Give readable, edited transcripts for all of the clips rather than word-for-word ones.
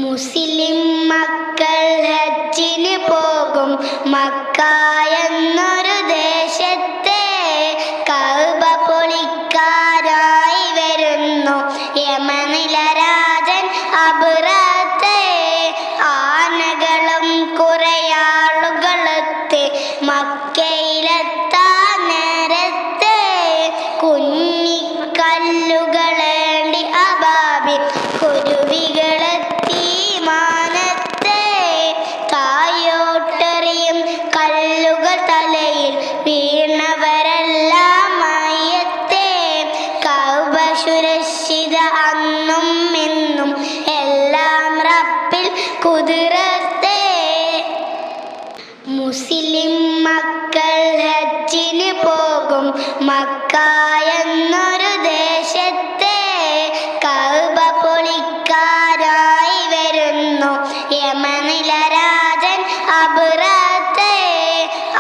മുസ്ലിം മക്കൾ ഹജ്ജിന് പോകും മക്ക എന്നൊരു ദേശത്തെ കഅബ പൊളിക്കാനായി വരുന്നു യമനില രാജൻ അബ്റഹത്തെ. ആനകളും കുറയാളുകളെത്തി മക്കയിലെത്താൻ നേരത്തെ കുഞ്ഞിക്കല്ലുകളേണ്ടി അബാബിൽ കുരുവികളെത്തി മാനത്തെ. തായോട്ടെറിയും കല്ലുകൾ തലയിൽ വീണവരെല്ലാം മയ്യത്തെ. കഅബ സുരക്ഷിത അന്നും ഇന്നും എല്ലാം റബ്ബിൽ കുദ്റത്തെ. മുസ്ലിം മക്കൾ ഹജ്ജിന് പോകും മക്ക എന്നൊരു ദേശത്തെ കഅബ പൊളിക്കാനായി വരുന്നു യമനില രാജൻ അബ്റഹത്തെ.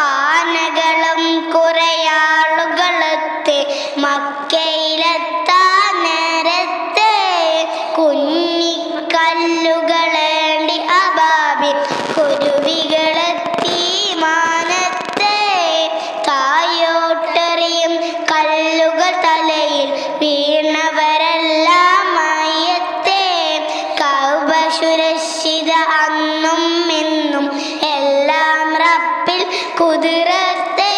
ആനകളും കുറയാളുകളെത്തി മക്കയിലെത്താൻ നേരത്തെ കുഞ്ഞിക്കല്ലുകളേണ്ടി അബാബിൽ കുരുവികളെത്തി മാനത്തെ. തായോട്ടെറിയും കല്ലുകൾ തലയിൽ വീണവരെല്ലാം മയ്യത്തെ. കഅബ സുരക്ഷിത അന്നും ഇന്നും എല്ലാം റബ്ബിൽ കുദ്റത്തെ.